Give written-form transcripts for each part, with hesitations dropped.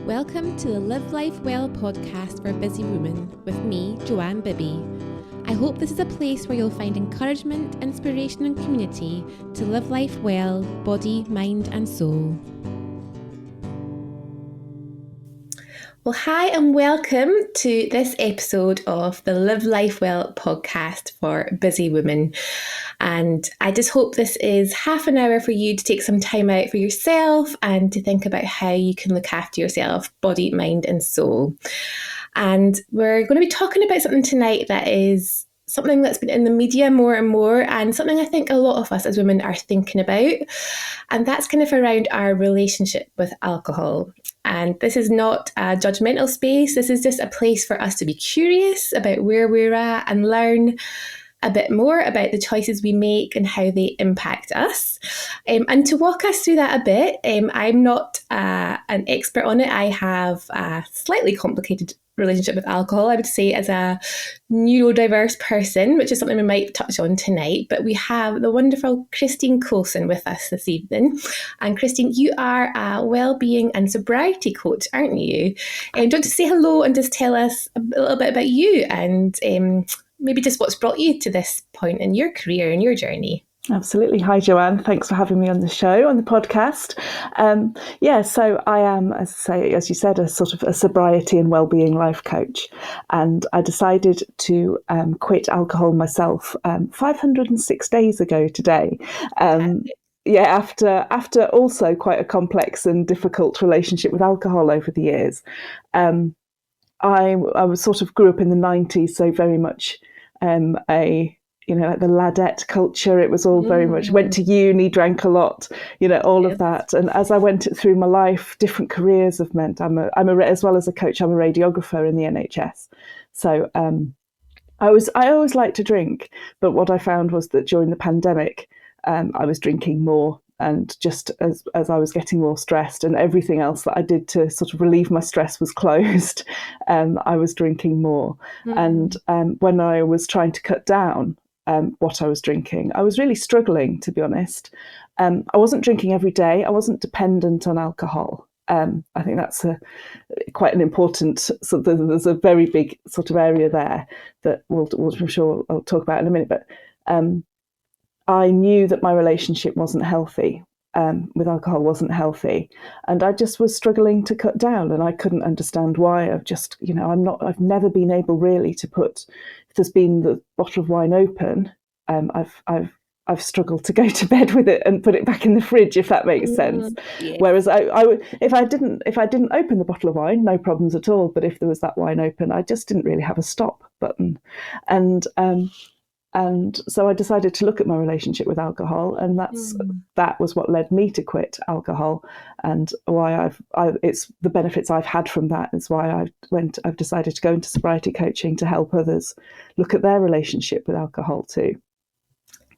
Welcome to the Live Life Well podcast for busy women with me, Joanne Bibby. I hope this is a place where you'll find encouragement, inspiration and community to live life well, body, mind and soul. Well, hi and welcome to this episode of the Live Life Well podcast for busy women. And I just hope this is half an hour for you to take some time out for yourself and to think about how you can look after yourself, body, mind and soul. And we're going to be talking about something tonight that is something that's been in the media more and more, and something I think a lot of us as women are thinking about. And that's kind of around our relationship with alcohol. And this is not a judgmental space. This is just a place for us to be curious about where we're at and learn a bit more about the choices we make and how they impact us. And to walk us through that a bit, I'm not an expert on it. I have a slightly complicated relationship with alcohol, I would say, as a neurodiverse person, which is something we might touch on tonight. But we have the wonderful Christine Coulson with us this evening. And Christine, you are a wellbeing and sobriety coach, aren't you? Do you want to say hello and just tell us a little bit about you and maybe just what's brought you to this point in your career and your journey? Absolutely. Hi, Joanne. Thanks for having me on the show, on the podcast. So I am, as you said, a sort of a sobriety and wellbeing life coach. And I decided to quit alcohol myself 506 days ago today. After also quite a complex and difficult relationship with alcohol over the years. I was sort of grew up in the 90s, so very much like the ladette culture. It was all very much went to uni, drank a lot, all of that. And as I went through my life, different careers have meant as well as a coach, I'm a radiographer in the NHS. So I always liked to drink, but what I found was that during the pandemic, I was drinking more. And just as I was getting more stressed and everything else that I did to sort of relieve my stress was closed, I was drinking more. And when I was trying to cut down what I was drinking, I was really struggling, to be honest. I wasn't drinking every day. I wasn't dependent on alcohol. I think that's quite an important, so there's a very big sort of area there that I'm sure I'll talk about in a minute. But I knew that my relationship wasn't healthy, with alcohol wasn't healthy. And I just was struggling to cut down, and I couldn't understand why. I've never been able really to put, if there's been the bottle of wine open, I've struggled to go to bed with it and put it back in the fridge, if that makes sense. Yeah. Whereas if I didn't open the bottle of wine, no problems at all. But if there was that wine open, I just didn't really have a stop button. And so I decided to look at my relationship with alcohol, and that was what led me to quit alcohol, and why it's the benefits I've had from that is why I've decided to go into sobriety coaching to help others look at their relationship with alcohol too.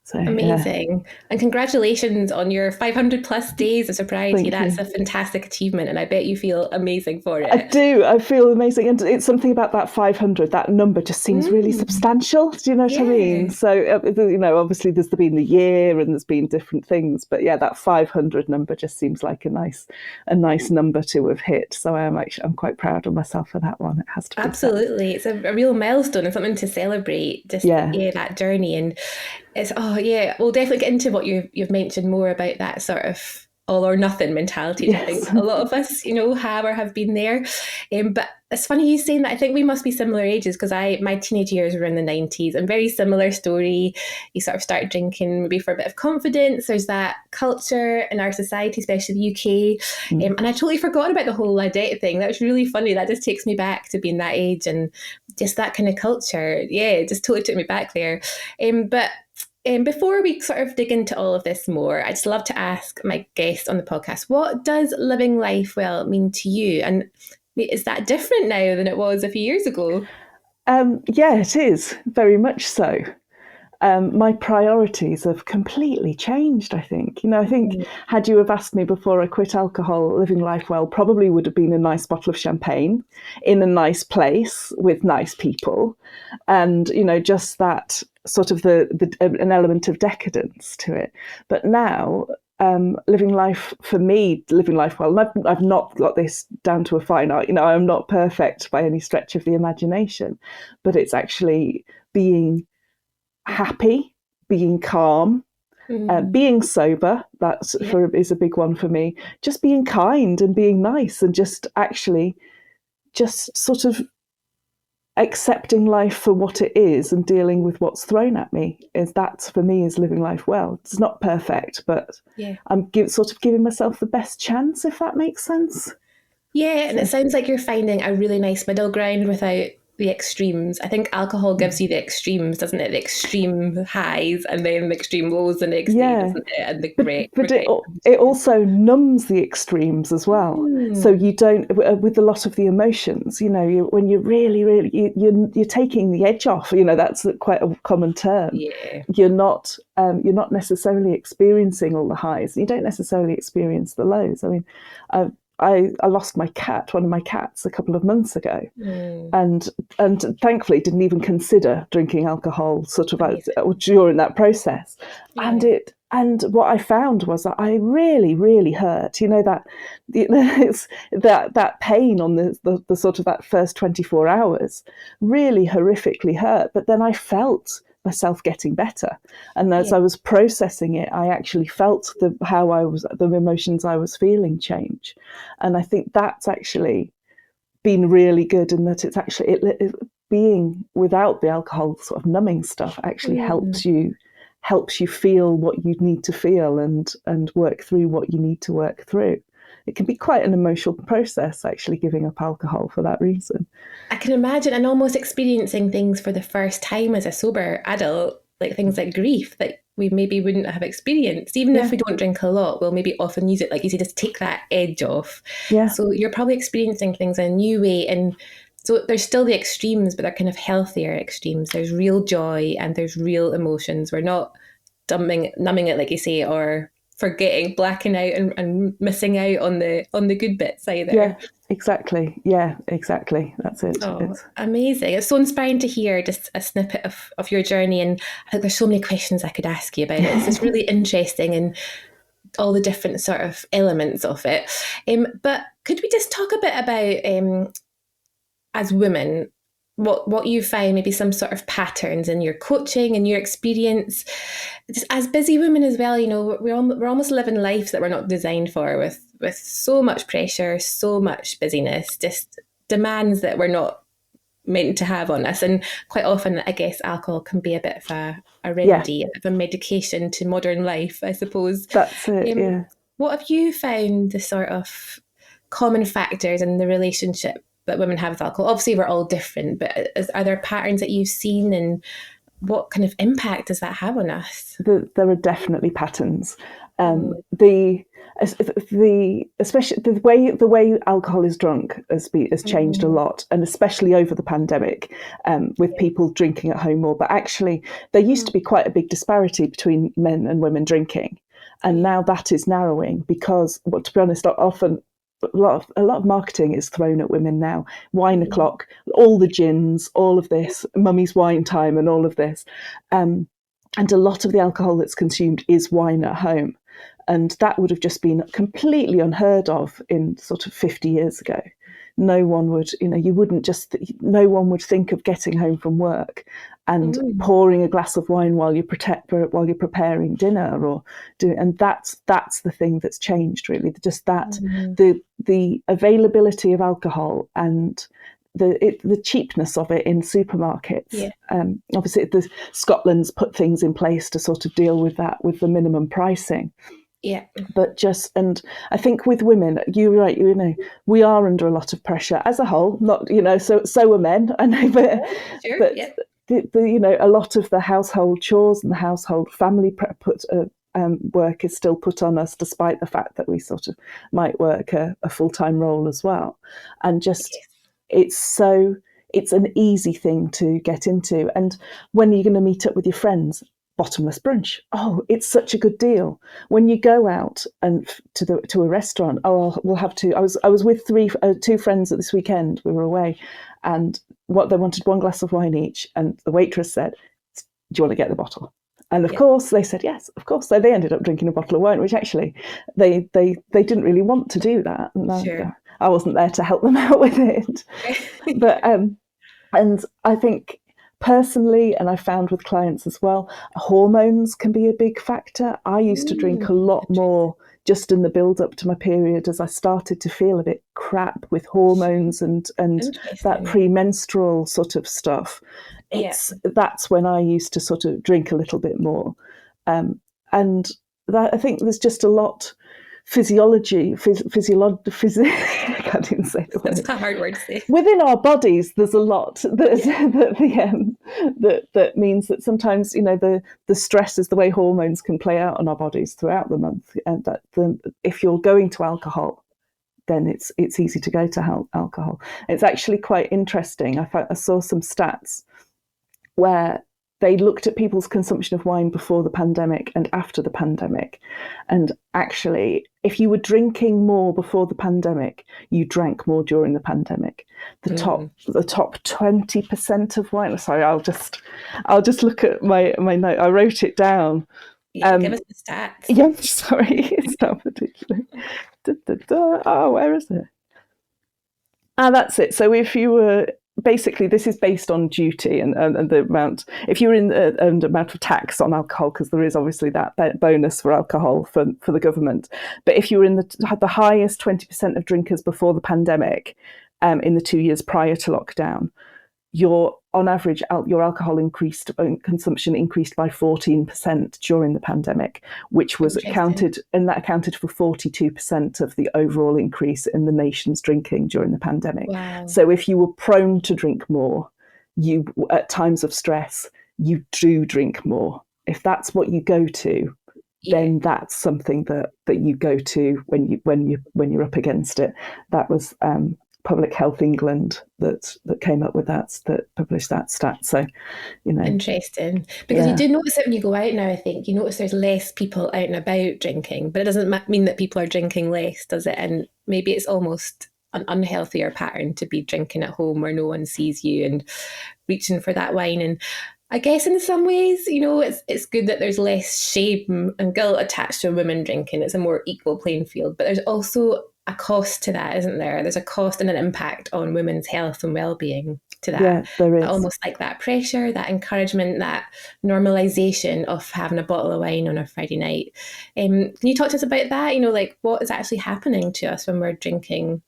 So, amazing. Yeah. And congratulations on your 500 plus days of sobriety. That's a fantastic achievement, and I bet you feel amazing for it. I do. I feel amazing. And it's something about that 500, that number just seems really substantial. Do you know what I mean? So, obviously there's been the year and there's been different things, but yeah, that 500 number just seems like a nice number to have hit. So I'm quite proud of myself for that one. It has to be. Absolutely. It's a real milestone and something to celebrate, that journey. And we'll definitely get into what you've mentioned more about that sort of all or nothing mentality. Yes. I think a lot of us, have or have been there. But it's funny you saying that. I think we must be similar ages, because my teenage years were in the 90s, and very similar story. You sort of start drinking maybe for a bit of confidence. There's that culture in our society, especially the UK. And I totally forgot about the whole ladette thing. That was really funny. That just takes me back to being that age and just that kind of culture. Yeah, it just totally took me back there. But before we sort of dig into all of this more, I'd just love to ask my guest on the podcast, what does living life well mean to you? And is that different now than it was a few years ago? Yeah, it is, very much so. My priorities have completely changed, I think. Had you have asked me before I quit alcohol, living life well probably would have been a nice bottle of champagne in a nice place with nice people. And, just that sort of an element of decadence to it. But now living life for me, living life well. And I've not got this down to a fine art. I'm not perfect by any stretch of the imagination, but it's actually being happy, being calm, being sober. Is a big one for me. Just being kind and being nice, and just sort of accepting life for what it is and dealing with what's thrown at me. For me is living life well. It's not perfect, but I'm sort of giving myself the best chance, if that makes sense. Yeah, and it sounds like you're finding a really nice middle ground without the extremes. I think alcohol gives you the extremes, doesn't it? The extreme highs and then the extreme lows the next day, doesn't it? And the great. But it also numbs the extremes as well. So you don't, with a lot of the emotions, when you're really, you're taking the edge off. That's quite a common term. Yeah. You're not necessarily experiencing all the highs. You don't necessarily experience the lows. I mean, I lost one of my cats a couple of months ago, and thankfully didn't even consider drinking alcohol during that process. Yeah. And what I found was that I really, really hurt. It's that pain on the sort of that first 24 hours really horrifically hurt. But then I felt myself getting better, and as I was processing it, I actually felt the emotions I was feeling change. And I think that's actually been really good, in that it's actually it being without the alcohol sort of numbing stuff actually helps you feel what you need to feel and work through what you need to work through. It can be quite an emotional process, actually, giving up alcohol for that reason. I can imagine, and almost experiencing things for the first time as a sober adult, like things like grief that we maybe wouldn't have experienced. Even if we don't drink a lot, we'll maybe often use it, like you say, just take that edge off. Yeah. So you're probably experiencing things in a new way. And so there's still the extremes, but they're kind of healthier extremes. There's real joy and there's real emotions. We're not numbing it, like you say, or forgetting, blacking out and missing out on the good bits either. Yeah, exactly. That's it. Oh, amazing. It's so inspiring to hear just a snippet of your journey, and I think there's so many questions I could ask you about it. It's just really interesting, and all the different sort of elements of it. But could we just talk a bit about as women, what you find, maybe some sort of patterns in your coaching and your experience, just as busy women as well. We're almost living lives that we're not designed for, with so much pressure, so much busyness, just demands that we're not meant to have on us. And quite often, I guess, alcohol can be a bit of a remedy, a bit of a medication to modern life, I suppose. That's it. What have you found the sort of common factors in the relationship that women have with alcohol? Obviously, we're all different, but are there patterns that you've seen, and what kind of impact does that have on us? There are definitely patterns. Especially the way alcohol is drunk has changed a lot, and especially over the pandemic, with people drinking at home more. But actually, there used to be quite a big disparity between men and women drinking, and now that is narrowing because, well, to be honest, often a lot of marketing is thrown at women now. Wine o'clock, all the gins, all of this, mummy's wine time, and all of this, and a lot of the alcohol that's consumed is wine at home, and that would have just been completely unheard of in sort of 50 years ago. No one would, no one would think of getting home from work and pouring a glass of wine while you're preparing dinner, and that's the thing that's changed, really. Just that the availability of alcohol and the cheapness of it in supermarkets. Obviously, Scotland's put things in place to sort of deal with that, with the minimum pricing. Yeah. But and I think with women, you're right, we are under a lot of pressure as a whole, not, so are men, I know, but, sure, but a lot of the household chores and the household family work is still put on us, despite the fact that we sort of might work a full-time role as well. And just, it's an easy thing to get into. And when you're going to meet up with your friends, bottomless brunch. Oh, it's such a good deal. When you go out and to a restaurant, we'll have to. I was with two friends at this weekend. We were away, and they wanted one glass of wine each, and the waitress said, "Do you want to get the bottle?" And of course they said yes, of course. So they ended up drinking a bottle of wine, which actually they didn't really want to do that. And I wasn't there to help them out with it. But and I think personally, and I found with clients as well, hormones can be a big factor. I used to drink a lot more just in the build up to my period, as I started to feel a bit crap with hormones and that premenstrual sort of stuff. That's when I used to sort of drink a little bit more. And that, I think there's just a lot I can't even say the word. It's a hard word to say. Within our bodies, there's a lot that means that sometimes, you know, the stresses, the way hormones can play out on our bodies throughout the month, and that if you're going to alcohol, then it's easy to go to alcohol. It's actually quite interesting. I saw some stats where they looked at people's consumption of wine before the pandemic and after the pandemic. And actually, if you were drinking more before the pandemic, you drank more during the pandemic. The top 20% of wine. Sorry, I'll just look at my note. I wrote it down. Give us the stats. Yeah, sorry, it's not particular. Oh, where is it? That's it. So if you were basically, this is based on duty and the amount. If you're in the amount of tax on alcohol, because there is obviously that bonus for alcohol for the government. But if you were in the highest 20% of drinkers before the pandemic, in the 2 years prior to lockdown, on average, your alcohol consumption increased by 14% during the pandemic, which was accounted for 42% of the overall increase in the nation's drinking during the pandemic. Wow. So if you were prone to drink more, you at times of stress, you do drink more. If that's what you go to, then that's something that you go to when you're up against it. That was Public Health England that came up with that published that stat. So, you know, interesting, because you do notice it when you go out now. I think you notice there's less people out and about drinking, but it doesn't mean that people are drinking less, does it? And maybe it's almost an unhealthier pattern to be drinking at home where no one sees you and reaching for that wine. And I guess in some ways, you know, it's good that there's less shame and guilt attached to women drinking. It's a more equal playing field, but there's also a cost to that, isn't there? There's a cost and an impact on women's health and well-being to that. Yeah, there is. Almost like that pressure, that encouragement, that normalization of having a bottle of wine on a Friday night. Can you talk to us about that? You know, like what is actually happening to us when we're drinking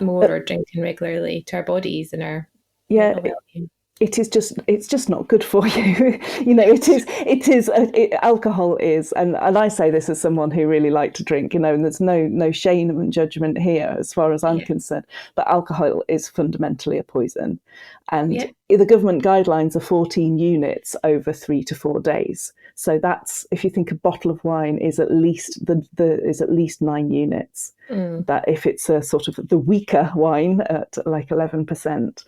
more or drinking regularly to our bodies and our mental well-being? It's just not good for you. You know, alcohol is, and I say this as someone who really liked to drink, you know, and there's no shame and judgment here as far as I'm concerned, but alcohol is fundamentally a poison. And the government guidelines are 14 units over 3 to 4 days. So that's, if you think a bottle of wine is at least is at least 9 units. That if it's a sort of the weaker wine at like 11%.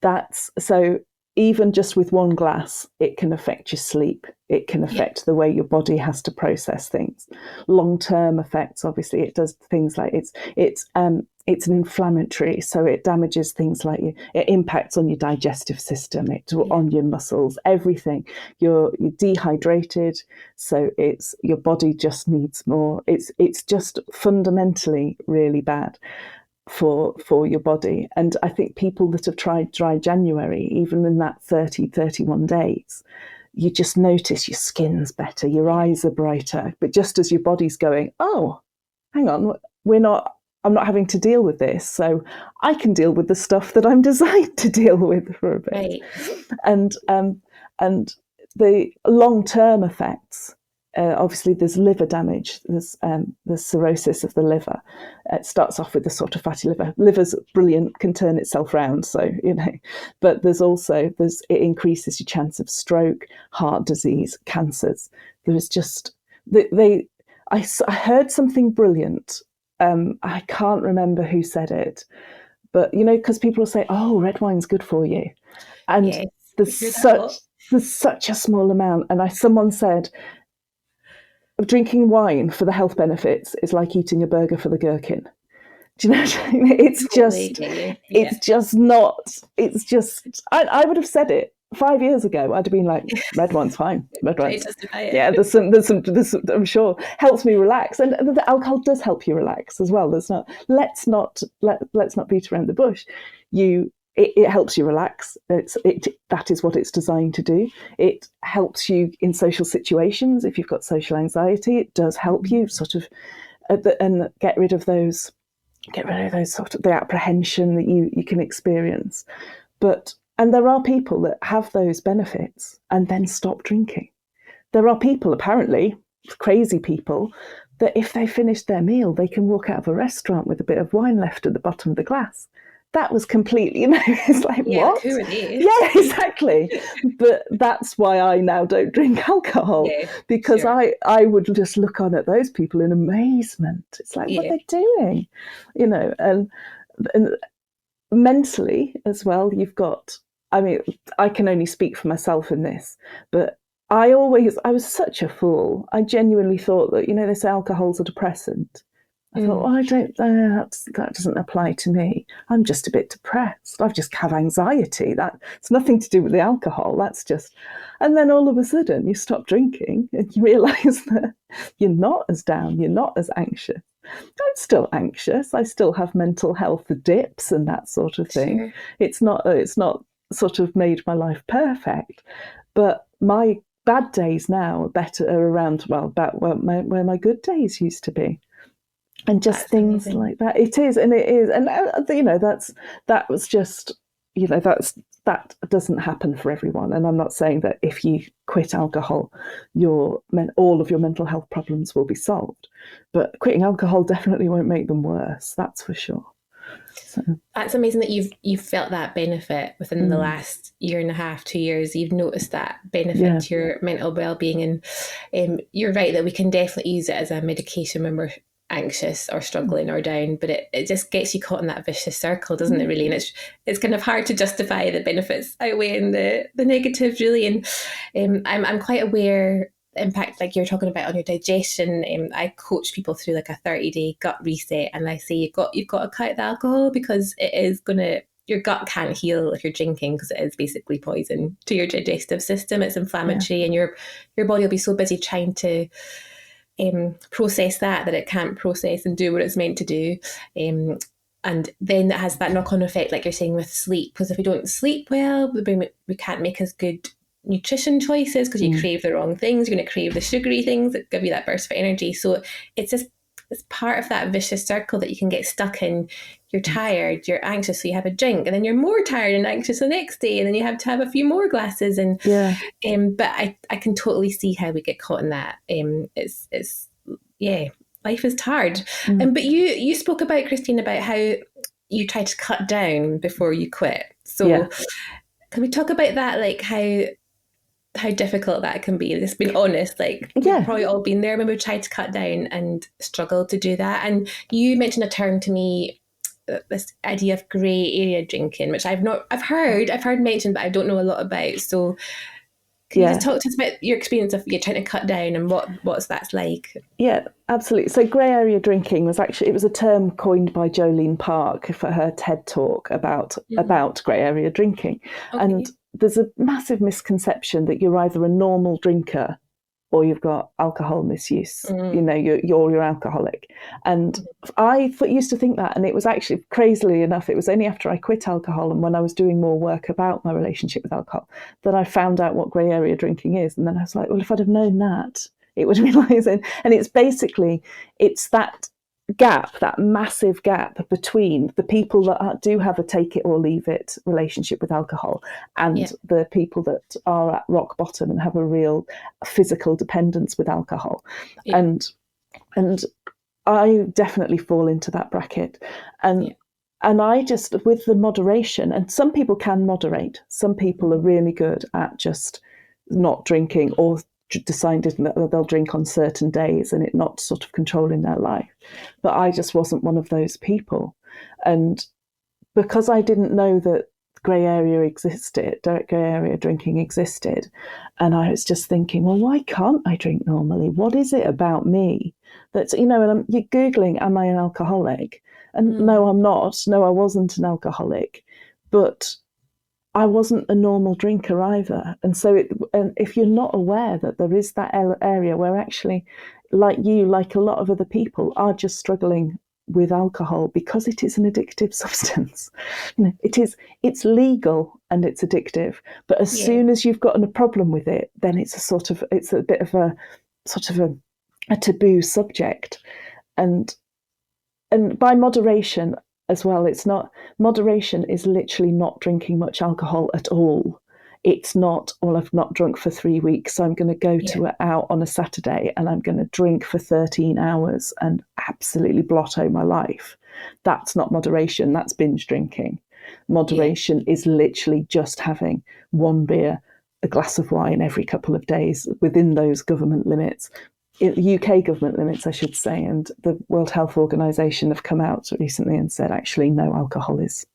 That's so even just with one glass, it can affect your sleep. It can affect the way your body has to process things. Long-term effects, obviously, it does things like it's an inflammatory, so it damages things like it impacts on your digestive system, on your muscles, everything. You're dehydrated, so your body just needs more. It's just fundamentally really bad for your body. And I think people that have tried dry January, even in that 31 days, you just notice your skin's better, your eyes are brighter, but just as your body's going, oh, hang on, I'm not having to deal with this, so I can deal with the stuff that I'm designed to deal with for a bit. Right. And the long-term effects, obviously there's liver damage, there's cirrhosis of the liver. It starts off with the sort of fatty liver. Liver's brilliant, can turn itself round, so, you know, but it increases your chance of stroke, heart disease, cancers. There's just, I heard something brilliant. I can't remember who said it, but, you know, because people will say, oh, red wine's good for you. And there's such a small amount. And someone said, drinking wine for the health benefits is like eating a burger for the gherkin. Do you know what I mean? I would have said it 5 years ago, I'd have been like, red wine's fine. Red Try to wine's, justify it. yeah, there's some, I'm sure helps me relax, and the alcohol does help you relax as well. Let's not beat around the bush. It helps you relax. That is what it's designed to do. It helps you in social situations. If you've got social anxiety, it does help you sort of, and get rid of those sort of the apprehension that you can experience. And there are people that have those benefits and then stop drinking. There are people, apparently, crazy people, that if they finish their meal, they can walk out of a restaurant with a bit of wine left at the bottom of the glass. That was completely, it's like, Yeah, what? like, who are they? Yeah, exactly. But that's why I now don't drink alcohol, because sure. I would just look on at those people in amazement. It's like, what are they doing? And mentally as well, you've got, I mean, I can only speak for myself in this, but I was such a fool. I genuinely thought that, they say alcohol's a depressant. I thought, I don't, that doesn't apply to me. I'm just a bit depressed. I just have anxiety. It's nothing to do with the alcohol. That's just, and then all of a sudden you stop drinking and you realise that you're not as down, you're not as anxious. I'm still anxious. I still have mental health dips and that sort of thing. Sure. It's not sort of made my life perfect, but my bad days now are around, about where my good days used to be. And just That's things amazing. like that. It is, and that was just, that doesn't happen for everyone. And I'm not saying that if you quit alcohol, all of your mental health problems will be solved, but quitting alcohol definitely won't make them worse. That's for sure. So. That's amazing that you've felt that benefit within the last year and a half, 2 years. You've noticed that benefit to your mental well-being, and you're right that we can definitely use it as a medication when we're anxious or struggling or down, but it just gets you caught in that vicious circle, doesn't it, really? And it's kind of hard to justify the benefits outweighing the negatives, really. And I'm quite aware impact, like you're talking about, on your digestion. I coach people through like a 30-day gut reset, and I say you've got to cut the alcohol, because it is gonna, your gut can't heal if you're drinking, because it is basically poison to your digestive system. It's inflammatory, and your body will be so busy trying to process that it can't process and do what it's meant to do. And then that has that knock-on effect, like you're saying, with sleep, because if we don't sleep well, we can't make as good nutrition choices, because you crave the wrong things. You're going to crave the sugary things that give you that burst of energy. So it's part of that vicious circle that you can get stuck in. You're tired, you're anxious, so you have a drink, and then you're more tired and anxious the next day, and then you have to have a few more glasses. And but I can totally see how we get caught in that. It's life is hard. But you spoke about, Christine, about how you try to cut down before you quit. So can we talk about that, like how difficult that can be? Just being honest, like we've probably all been there when we've tried to cut down and struggled to do that. And you mentioned a term to me, this idea of grey area drinking, which I've heard mentioned, but I don't know a lot about. So can you just talk to us about your experience of you trying to cut down, and what's that's like? Yeah, absolutely. So grey area drinking was a term coined by Jolene Park for her TED talk about grey area drinking. Okay. And there's a massive misconception that you're either a normal drinker or you've got alcohol misuse. You're alcoholic. And I used to think that, and it was actually, crazily enough, it was only after I quit alcohol and when I was doing more work about my relationship with alcohol that I found out what grey area drinking is. And then I was like, well, if I'd have known that, it would have been like, and it's that gap, that massive gap between the people that do have a take it or leave it relationship with alcohol and the people that are at rock bottom and have a real physical dependence with alcohol. And I definitely fall into that bracket. And I just, with the moderation, and some people can moderate, some people are really good at just not drinking, or decided that they'll drink on certain days and it not sort of controlling their life. But I just wasn't one of those people. And because I didn't know that grey area drinking existed, and I was just thinking, well, why can't I drink normally? What is it about me that's, and you're Googling, am I an alcoholic? And no, I'm not. No, I wasn't an alcoholic. But I wasn't a normal drinker either. And so and if you're not aware that there is that area where actually, like you, like a lot of other people, are just struggling with alcohol because it is an addictive substance. It's legal and it's addictive, but as soon as you've gotten a problem with it, then it's a bit of a sort of a taboo subject. And by moderation as well, it's not, moderation is literally not drinking much alcohol at all. It's not, well, I've not drunk for 3 weeks, so I'm going to go to it out on a Saturday and I'm going to drink for 13 hours and absolutely blotto my life. That's not moderation, that's binge drinking. Moderation is literally just having one beer, a glass of wine every couple of days within those government limits. UK government limits, I should say, and the World Health Organization have come out recently and said actually no alcohol is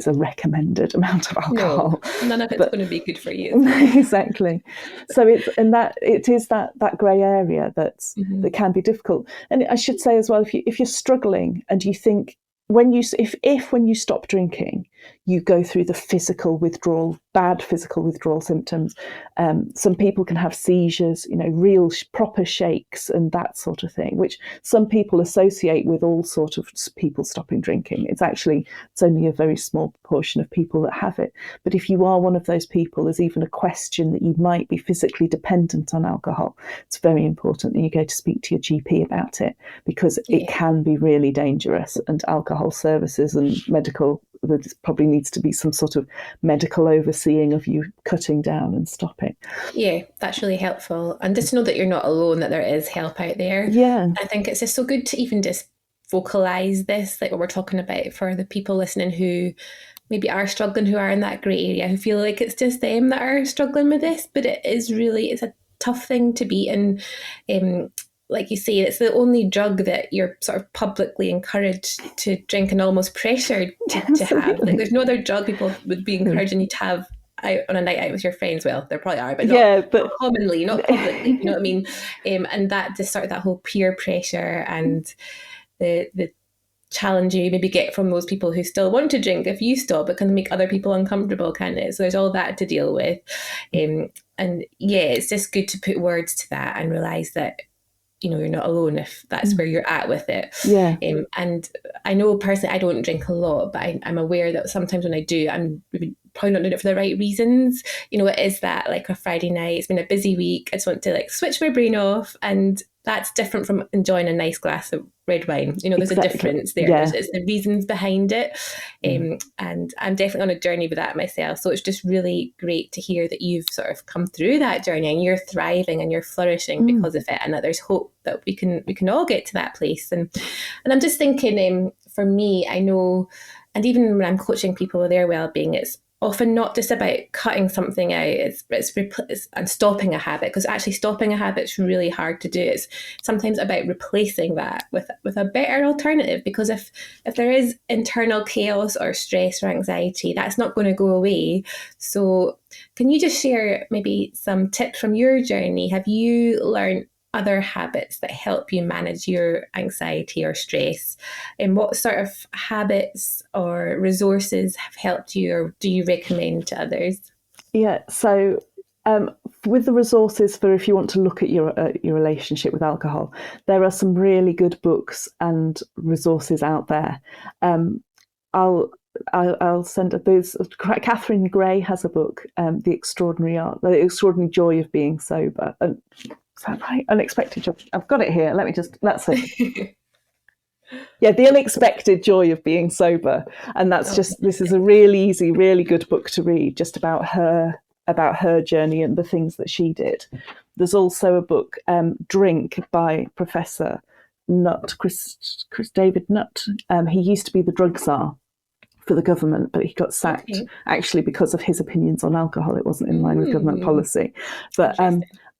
a recommended amount of alcohol. No, none of it's going to be good for you. Exactly. So it is that grey area that can be difficult. And I should say as well, if you're struggling and you think when you stop drinking, you go through the bad physical withdrawal symptoms. Some people can have seizures, real proper shakes and that sort of thing, which some people associate with all sort of people stopping drinking. It's only a very small proportion of people that have it. But if you are one of those people, there's even a question that you might be physically dependent on alcohol. It's very important that you go to speak to your GP about it, because it can be really dangerous, and alcohol services and medical, there probably needs to be some sort of medical overseeing of you cutting down and stopping. Yeah, that's really helpful. And just to know that you're not alone, that there is help out there. Yeah. I think it's just so good to even just vocalize this, like what we're talking about, for the people listening who maybe are struggling, who are in that grey area, who feel like it's just them that are struggling with this. But it's a tough thing to be in. Like you say, it's the only drug that you're sort of publicly encouraged to drink and almost pressured to have. Like, there's no other drug people would be encouraging you to have out on a night out with your friends. Well, there probably are, but not commonly, not publicly. You know what I mean? And that just sort of that whole peer pressure and the challenge you maybe get from those people who still want to drink if you stop, it can make other people uncomfortable, can't it? So there's all that to deal with. And it's just good to put words to that and realise that you're not alone if that's where you're at with it. Yeah. And I know personally I don't drink a lot, but I'm aware that sometimes when I do, I'm probably not doing it for the right reasons. It is that like a Friday night, it's been a busy week, I just want to like switch my brain off, and that's different from enjoying a nice glass of red wine. There's a difference there. Yeah. It's the reasons behind it. And I'm definitely on a journey with that myself. So it's just really great to hear that you've sort of come through that journey and you're thriving and you're flourishing because of it, and that there's hope that we can all get to that place. And I'm just thinking, for me, I know, and even when I'm coaching people with their well-being, it's often not just about cutting something out, it's and stopping a habit, because actually stopping a habit is really hard to do. It's sometimes about replacing that with a better alternative, because if there is internal chaos or stress or anxiety, that's not going to go away. So can you just share maybe some tips from your journey? Have you learned other habits that help you manage your anxiety or stress? And what sort of habits or resources have helped you, or do you recommend to others? Yeah, so with the resources for if you want to look at your relationship with alcohol, there are some really good books and resources out there. I'll send those. Catherine Gray has a book, The Extraordinary Joy of Being Sober. Is that right? Unexpected Joy. I've got it here. That's it. Yeah, The Unexpected Joy of Being Sober. And this is a really easy, really good book to read, just about her journey and the things that she did. There's also a book, Drink, by Professor Nutt, Chris David Nutt. He used to be the drug czar for the government, but he got sacked actually because of his opinions on alcohol. It wasn't in line with government policy. But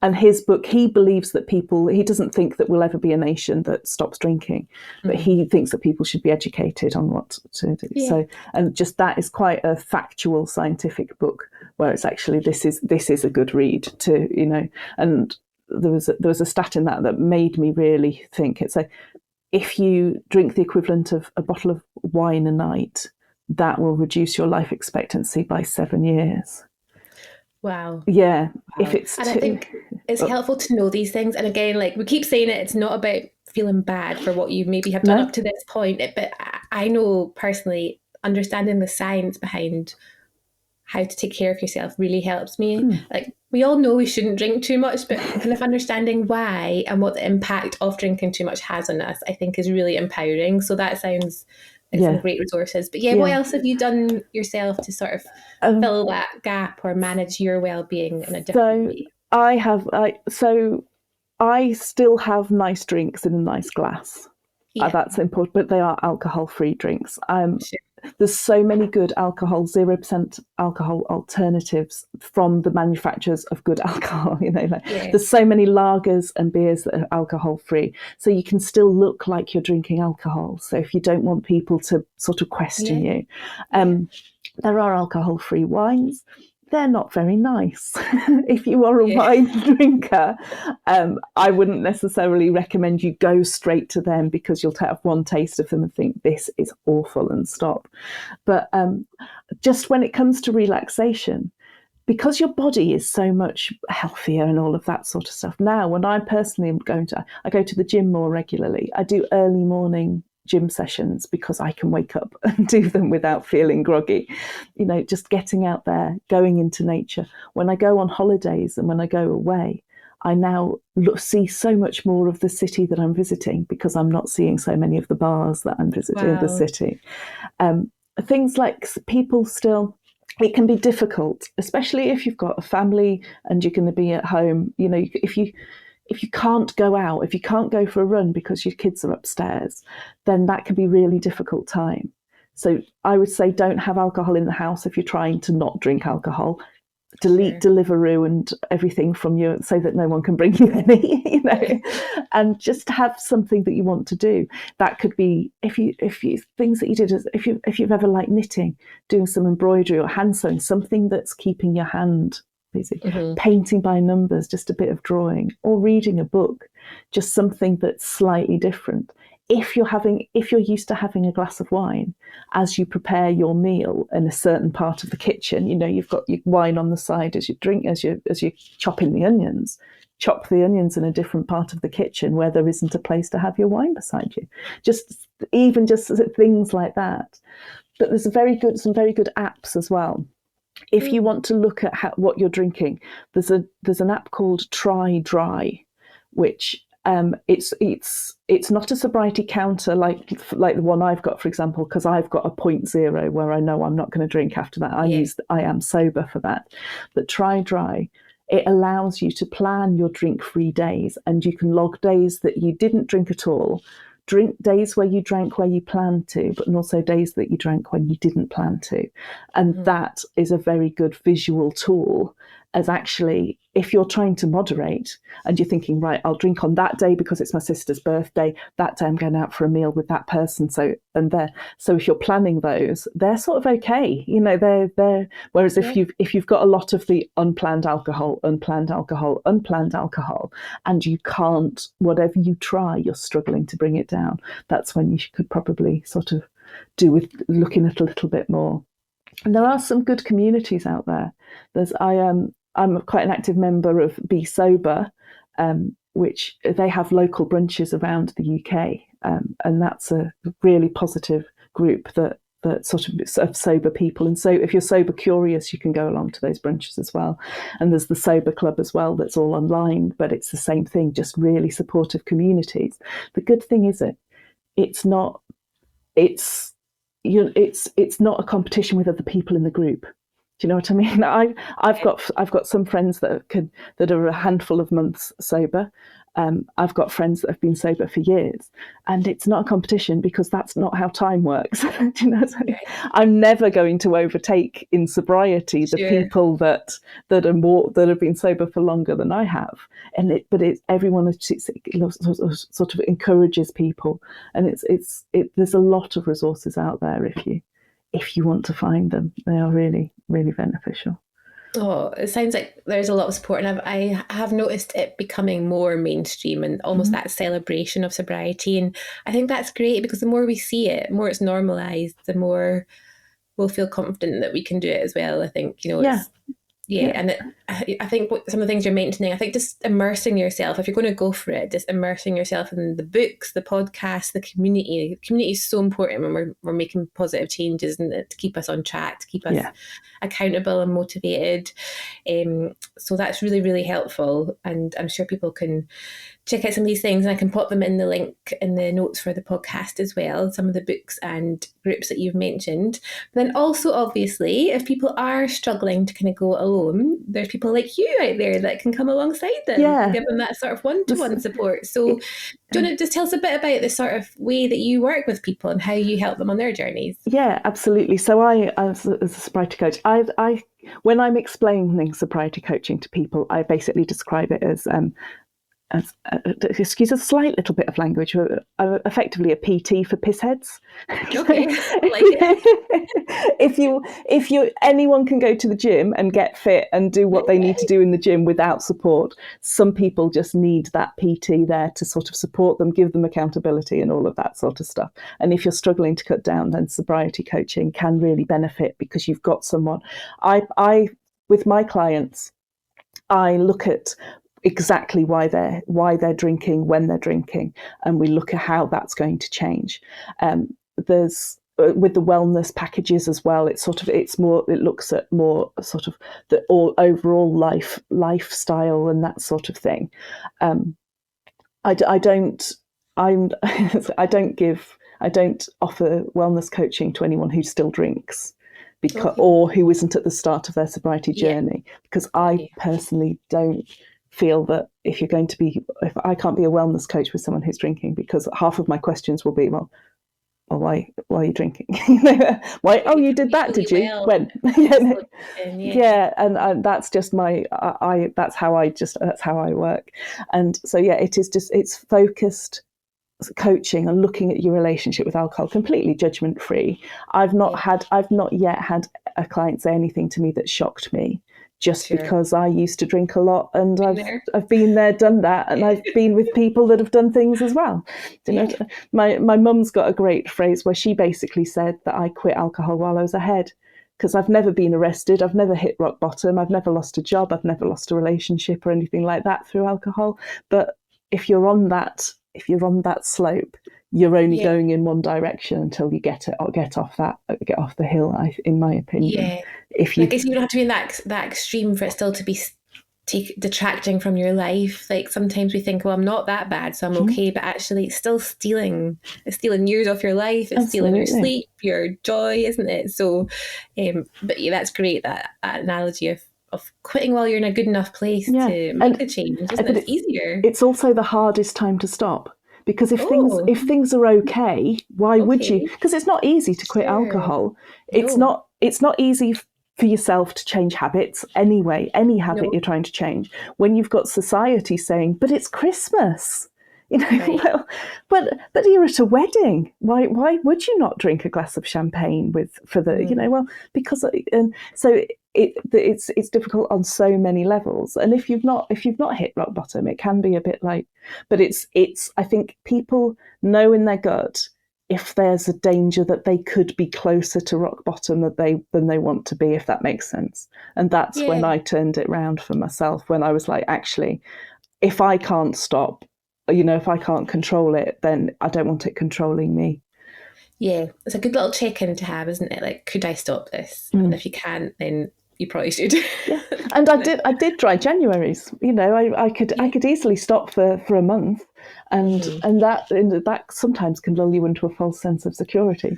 and his book, he believes that he doesn't think that we'll ever be a nation that stops drinking, but he thinks that people should be educated on what to do. Yeah. So, and just that is quite a factual scientific book where it's actually, this is a good read to, and there was a stat in that made me really think. It's like, if you drink the equivalent of a bottle of wine a night, that will reduce your life expectancy by 7 years. Wow. Yeah. Wow. If it's and I think it's helpful to know these things. And again, like we keep saying it, it's not about feeling bad for what you maybe have done No. up to this point. But I know personally, understanding the science behind how to take care of yourself really helps me. Like we all know we shouldn't drink too much, but kind of understanding why and what the impact of drinking too much has on us, I think is really empowering. So that sounds like some great resources. But what else have you done yourself to sort of fill that gap or manage your well-being in a different way? I still have nice drinks in a nice glass. Yeah. That's important, but they are alcohol-free drinks. Sure. There's so many good alcohol, 0% alcohol alternatives from the manufacturers of good alcohol. There's so many lagers and beers that are alcohol-free, so you can still look like you're drinking alcohol. So if you don't want people to sort of question you, there are alcohol-free wines. They're not very nice. If you are a wine drinker, I wouldn't necessarily recommend you go straight to them, because you'll have one taste of them and think this is awful and stop. But just when it comes to relaxation, because your body is so much healthier and all of that sort of stuff. Now, when I personally am I go to the gym more regularly. I do early morning gym sessions because I can wake up and do them without feeling groggy. Just getting out there, going into nature. When I go on holidays and when I go away, I now see so much more of the city that I'm visiting, because I'm not seeing so many of the bars that I'm visiting in the city. Things like people still, it can be difficult, especially if you've got a family and you're going to be at home. If you can't go out, if you can't go for a run because your kids are upstairs, then that can be a really difficult time. So I would say don't have alcohol in the house if you're trying to not drink alcohol. Delete Deliveroo and everything from you so that no one can bring you any, and just have something that you want to do. That could be if you things that you did, if you've ever liked knitting, doing some embroidery or hand sewing, something that's keeping your hand busy, painting by numbers, just a bit of drawing, or reading a book, just something that's slightly different. If you're used to having a glass of wine as you prepare your meal in a certain part of the kitchen, you've got your wine on the side as you drink, as you're chopping the onions. Chop the onions in a different part of the kitchen where there isn't a place to have your wine beside you. Just things like that. But there's some very good apps as well. If you want to look at what you're drinking, there's an app called Try Dry, which it's not a sobriety counter like the one I've got, for example, because I've got a 0.0 where I know I'm not going to drink after that. I am sober for that. But Try Dry, it allows you to plan your drink-free days, and you can log days that you didn't drink at all, drink days where you drank where you planned to, but also days that you drank when you didn't plan to. And that is a very good visual tool, as actually, if you're trying to moderate and you're thinking, right, I'll drink on that day because it's my sister's birthday, that day I'm going out for a meal with that person. So if you're planning those, they're sort of okay. They're whereas if you've got a lot of the unplanned alcohol, and you can't, whatever you try, you're struggling to bring it down, that's when you could probably sort of do with looking at a little bit more. And there are some good communities out there. I'm quite an active member of Be Sober, which they have local brunches around the UK, and that's a really positive group that sort of sober people. And so if you're sober curious, you can go along to those brunches as well. And there's the Sober Club as well, that's all online, but it's the same thing, just really supportive communities. The good thing is it's not a competition with other people in the group. Do you know what I mean? I've got some friends that are a handful of months sober. I've got friends that have been sober for years, and it's not a competition, because that's not how time works. Do you know what I mean? I'm never going to overtake in sobriety the people that have been sober for longer than I have. Everyone sort of encourages people, and there's a lot of resources out there if you want to find them. They are really, really beneficial. Oh, it sounds like there's a lot of support, and I have noticed it becoming more mainstream and almost that celebration of sobriety. And I think that's great, because the more we see it, the more it's normalised, the more we'll feel confident that we can do it as well. I think, Yeah. and I think some of the things you're mentioning, I think just immersing yourself, if you're going to go for it, just immersing yourself in the books, the podcasts, the community. The community is so important when we're making positive changes, and to keep us on track, to keep us accountable and motivated. So that's really, really helpful. And I'm sure people can check out some of these things, and I can pop them in the link in the notes for the podcast as well, some of the books and groups that you've mentioned. But then also, obviously, if people are struggling to kind of go alone, there's people like you out there that can come alongside them and give them that sort of one-to-one support. So do you want to just tell us a bit about the sort of way that you work with people and how you help them on their journeys? Yeah, absolutely. So I, as a sobriety coach, I when I'm explaining sobriety coaching to people, I basically describe it as excuse a slight little bit of language, effectively a PT for pissheads. Okay, I like it. If you anyone can go to the gym and get fit and do what they need to do in the gym without support. Some people just need that PT there to sort of support them, give them accountability and all of that sort of stuff. And if you're struggling to cut down, then sobriety coaching can really benefit, because you've got someone. I with my clients, I look at exactly why they're drinking, when they're drinking, and we look at how that's going to change. There's with the wellness packages as well. It looks at more sort of the overall lifestyle and that sort of thing. I don't offer wellness coaching to anyone who still drinks. Or who isn't at the start of their sobriety journey, because I personally don't feel that if I can't be a wellness coach with someone who's drinking, because half of my questions will be, well, why are you drinking? Why? Oh, you did that, did you? When? And that's just that's how I work. And so it's focused coaching and looking at your relationship with alcohol completely judgment free. I've not yet had a client say anything to me that shocked me, just because I used to drink a lot, and I've been there, done that, and I've been with people that have done things as well. My mum's got a great phrase where she basically said that I quit alcohol while I was ahead, because I've never been arrested, I've never hit rock bottom, I've never lost a job, I've never lost a relationship or anything like that through alcohol. But if you're on that slope, you're only going in one direction until you get off the hill, in my opinion. I guess you don't have to be in that extreme for it still to be detracting from your life. Like sometimes we think, well, I'm not that bad, so I'm okay, but actually it's still stealing. It's stealing years off your life. It's stealing your sleep, your joy, isn't it? So, but that's great, that analogy of quitting while you're in a good enough place to make the change, isn't it? It's easier. It's also the hardest time to stop, because if things are okay, why would you? Because it's not easy to quit alcohol. It's not easy for yourself to change habits anyway, any habit you're trying to change, when you've got society saying, but it's Christmas. Well, but you're at a wedding. Why would you not drink a glass of champagne because it's difficult on so many levels. And if you've not hit rock bottom, it can be a bit like. But it's I think people know in their gut if there's a danger that they could be closer to rock bottom than they want to be, if that makes sense. And that's when I turned it around for myself. When I was like, actually, if I can't stop, if I can't control it, then I don't want it controlling me. Yeah, it's a good little check-in to have, isn't it? Like, could I stop this? And if you can't, then you probably should. And I did dry Januaries. I could easily stop for a month, and that sometimes can lull you into a false sense of security.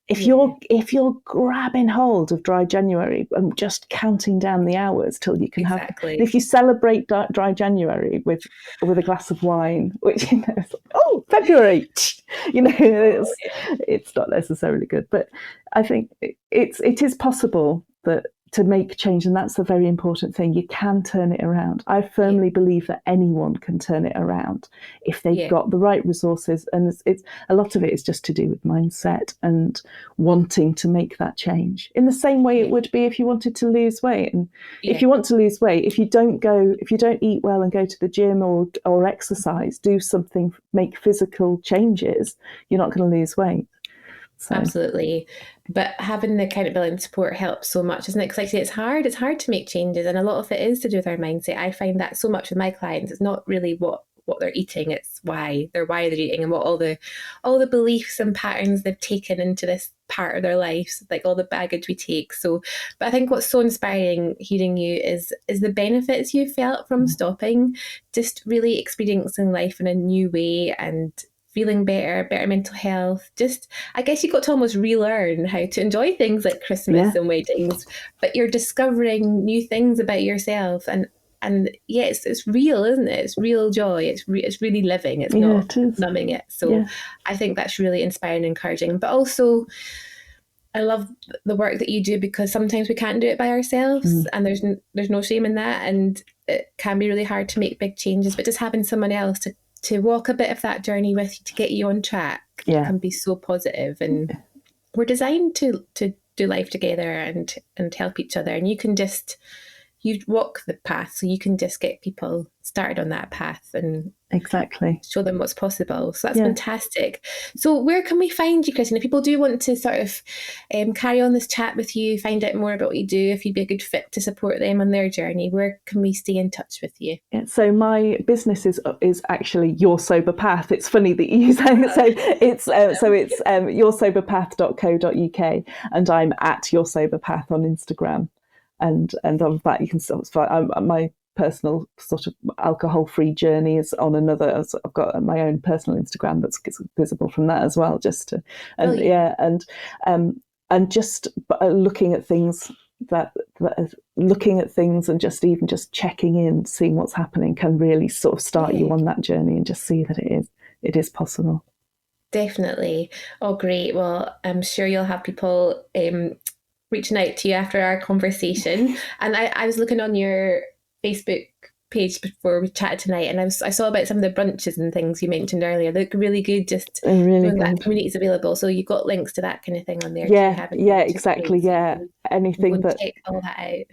If you're grabbing hold of dry January and just counting down the hours till you can have, if you celebrate dry January with a glass of wine, which February, it's not necessarily good. But I think it is possible that to make change, and that's a very important thing. You can turn it around. I firmly believe that anyone can turn it around if they've got the right resources, and it's a lot of it is just to do with mindset and wanting to make that change. In the same way it would be if you wanted to lose weight, and if you want to lose weight, if you don't eat well and go to the gym or exercise, do something, make physical changes, you're not going to lose weight. So Absolutely. But having the accountability and support helps so much, isn't it? Because like I say, it's hard. It's hard to make changes. And a lot of it is to do with our mindset. I find that so much with my clients. It's not really what they're eating, it's why they're eating, and what all the beliefs and patterns they've taken into this part of their lives, like all the baggage we take. So but I think what's so inspiring hearing you is the benefits you felt from stopping, just really experiencing life in a new way and feeling better mental health. Just, I guess you got to almost relearn how to enjoy things like Christmas and weddings, but you're discovering new things about yourself. And yes, it's real, isn't it? It's real joy. It's really living. It's not numbing it. So I think that's really inspiring and encouraging. But also, I love the work that you do, because sometimes we can't do it by ourselves, and there's no shame in that. And it can be really hard to make big changes, but just having someone else to walk a bit of that journey with you to get you on track can be so positive. And we're designed to do life together and help each other. And you walk the path, so you can just get people started on that path and show them what's possible. So that's fantastic. So where can we find you, Christine? If people do want to sort of carry on this chat with you, find out more about what you do, if you'd be a good fit to support them on their journey, where can we stay in touch with you? So my business is actually Your Sober Path. It's funny that you say it. So it's yoursoberpath.co.uk, and I'm at Your Sober Path on Instagram. And on that you can find my personal sort of alcohol-free journey is on another. I've got my own personal Instagram that's visible from that as well. Just to and just looking at things and just checking in, seeing what's happening, can really sort of start you on that journey and just see that it is possible. Definitely. Oh, great. Well, I'm sure you'll have people reaching out to you after our conversation. And I was looking on your Facebook page before we chatted tonight, and I saw about some of the brunches and things you mentioned earlier. They look really good, just when that community is available. So you've got links to that kind of thing on there. Exactly. Anything that check all that out.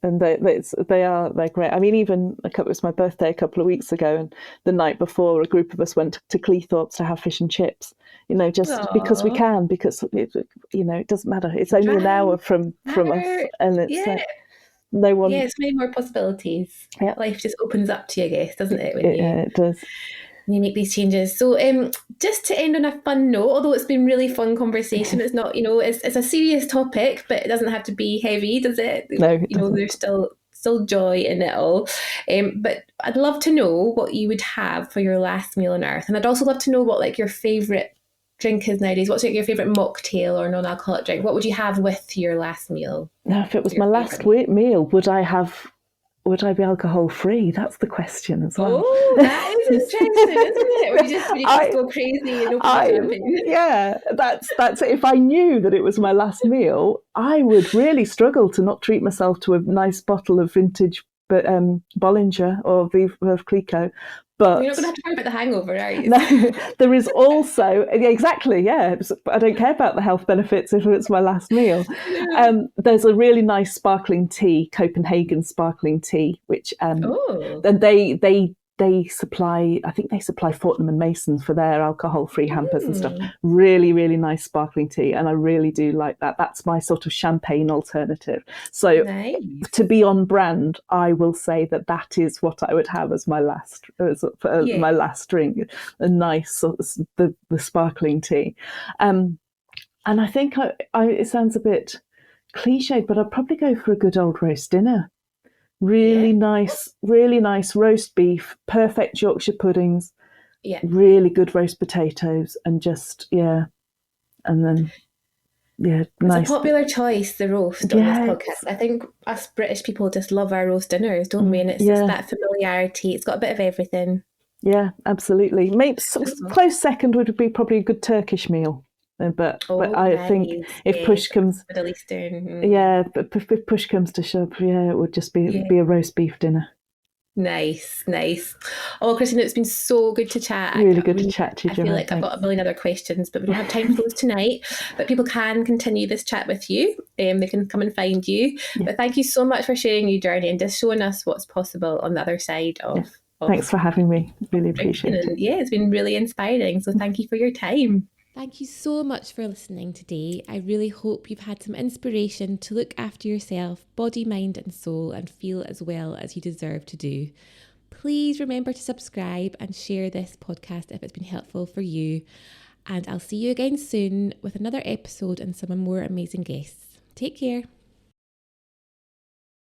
And they're great. I mean, even it was my birthday a couple of weeks ago, and the night before, a group of us went to Cleethorpes to have fish and chips. Because we can, because it doesn't matter. It's only an hour from us, and it's no one. It's many more possibilities. Life just opens up to you, I guess, doesn't it? It does. When you make these changes. So just to end on a fun note, although it's been really fun conversation, it's not, it's a serious topic, but it doesn't have to be heavy, does it? No, it doesn't. There's still joy in it all. But I'd love to know what you would have for your last meal on earth. And I'd also love to know what your favourite drink is nowadays. What's your favourite mocktail or non-alcoholic drink? What would you have with your last meal? Now, if it was my last meal, would I be alcohol free? That's the question as well. Oh, that is interesting, isn't it? Would you just go crazy and open champagne? Yeah, that's it. If I knew that it was my last meal, I would really struggle to not treat myself to a nice bottle of vintage Bollinger or Veuve Clicquot. But you're not going to have to worry about the hangover, are you? No, there is also exactly. Yeah, I don't care about the health benefits if it's my last meal. There's a really nice sparkling tea, Copenhagen sparkling tea, which then they supply. I think they supply Fortnum and Masons for their alcohol-free hampers and stuff. Really, really nice sparkling tea, and I really do like that. That's my sort of champagne alternative. So to be on brand, I will say that is what I would have as my last my last drink. A nice sort of the sparkling tea, and I think it sounds a bit cliched, but I'd probably go for a good old roast dinner. Really nice roast beef, perfect Yorkshire puddings, really good roast potatoes, and just and then it's nice. a popular choice, the roast on this podcast. I think us British people just love our roast dinners, don't we? And it's just that familiarity. It's got a bit of everything. Yeah, absolutely. Maybe close second would be probably a good Turkish meal. But I think if push comes, Middle Eastern, but if push comes to shove, it would just be a roast beef dinner. Nice. Oh, Christine, it's been so good to chat. Really good to chat to you, I feel like I've got a million other questions, but we don't have time for those tonight. But people can continue this chat with you. They can come and find you. But thank you so much for sharing your journey and just showing us what's possible on the other side of Thanks for having me. Really appreciate it. It's been really inspiring. So thank you for your time. Thank you so much for listening today. I really hope you've had some inspiration to look after yourself, body, mind, and soul, and feel as well as you deserve to do. Please remember to subscribe and share this podcast if it's been helpful for you. And I'll see you again soon with another episode and some more amazing guests. Take care.